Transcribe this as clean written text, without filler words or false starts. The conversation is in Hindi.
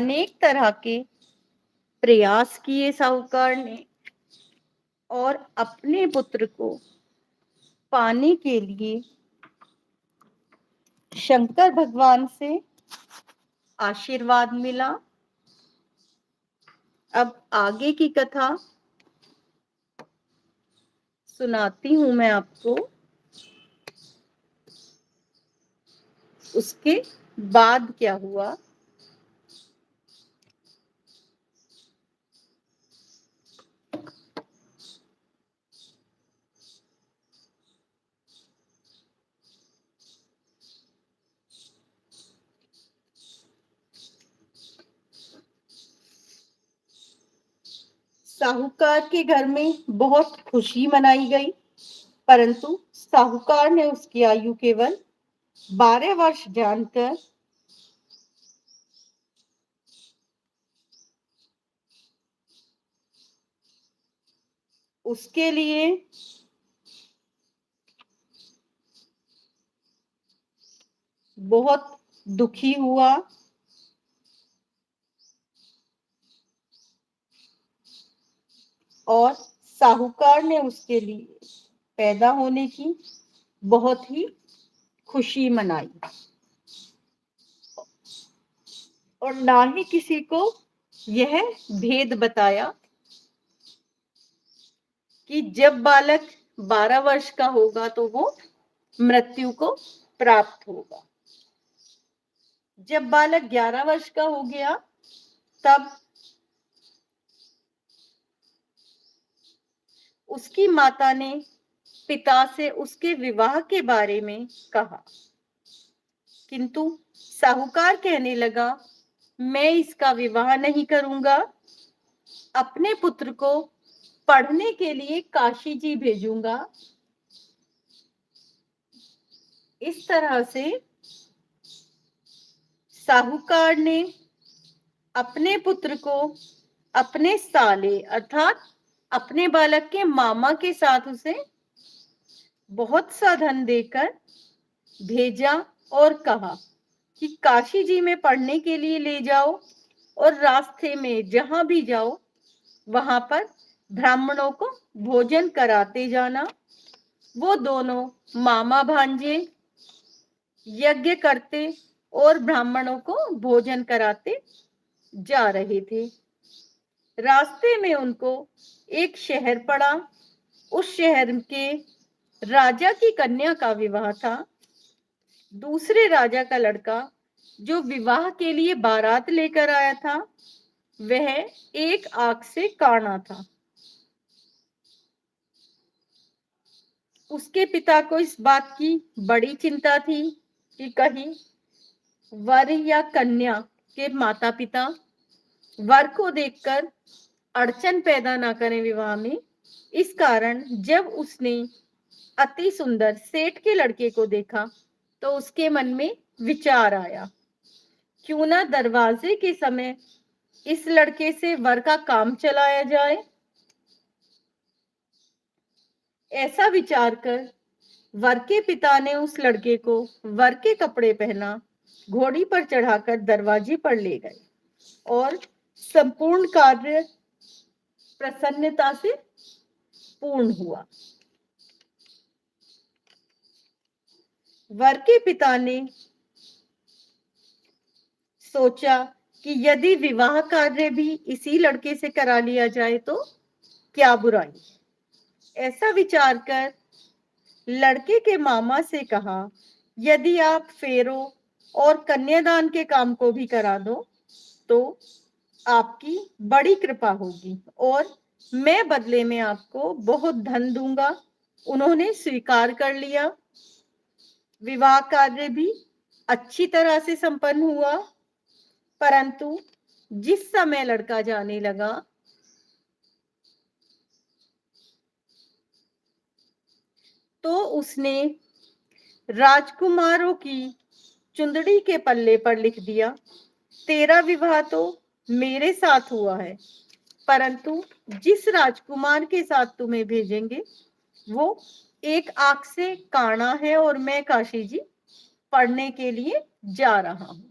अनेक तरह के प्रयास किए साहूकार ने और अपने पुत्र को पाने के लिए शंकर भगवान से आशीर्वाद मिला। अब आगे की कथा सुनाती हूं मैं आपको। उसके बाद क्या हुआ। साहूकार के घर में बहुत खुशी मनाई गई, परंतु साहूकार ने उसकी आयु केवल 12 वर्ष जानकर उसके लिए बहुत दुखी हुआ और साहूकार ने उसके लिए पैदा होने की बहुत ही खुशी मनाई और ना ही किसी को यह भेद बताया कि जब बालक 12 वर्ष का होगा तो वो मृत्यु को प्राप्त होगा। जब बालक 11 वर्ष का हो गया तब उसकी माता ने पिता से उसके विवाह के बारे में कहा, किंतु साहूकार कहने लगा, मैं इसका विवाह नहीं करूंगा, अपने पुत्र को पढ़ने के लिए काशी जी भेजूंगा। इस तरह से साहूकार ने अपने पुत्र को अपने साले अर्थात अपने बालक के मामा के साथ उसे बहुत सा धन देकर भेजा और कहा कि काशी जी में पढ़ने के लिए ले जाओ और रास्ते में जहां भी जाओ वहां पर ब्राह्मणों को भोजन कराते जाना। वो दोनों मामा भांजे यज्ञ करते और ब्राह्मणों को भोजन कराते जा रहे थे। रास्ते में उनको एक शहर पड़ा। उस शहर के राजा की कन्या का विवाह था। दूसरे राजा का लड़का जो विवाह के लिए बारात लेकर आया था वह एक आंख से काना था। उसके पिता को इस बात की बड़ी चिंता थी कि कहीं वर या कन्या के माता पिता वर को देखकर अड़चन पैदा ना करें विवाह में। इस कारण जब उसने अति सुंदर सेठ के लड़के को देखा तो उसके मन में विचार आया, क्यों ना दरवाजे के समय इस लड़के से वर का काम चलाया जाए। ऐसा विचार कर वर के पिता ने उस लड़के को वर के कपड़े पहना, घोड़ी पर चढ़ाकर दरवाजे पर ले गए और संपूर्ण कार्य प्रसन्नता से पूर्ण हुआ। वर के पिता ने सोचा कि यदि विवाह कार्य भी इसी लड़के से करा लिया जाए तो क्या बुराई। ऐसा विचार कर लड़के के मामा से कहा, यदि आप फेरों और कन्यादान के काम को भी करा दो तो आपकी बड़ी कृपा होगी और मैं बदले में आपको बहुत धन दूंगा। उन्होंने स्वीकार कर लिया। विवाह कार्य भी अच्छी तरह से संपन्न हुआ, परंतु जिस समय लड़का जाने लगा तो उसने राजकुमारों की चुंदड़ी के पल्ले पर लिख दिया, तेरा विवाह तो मेरे साथ हुआ है, परंतु जिस राजकुमार के साथ तुम्हें भेजेंगे वो एक आंख से काना है और मैं काशी जी पढ़ने के लिए जा रहा हूं।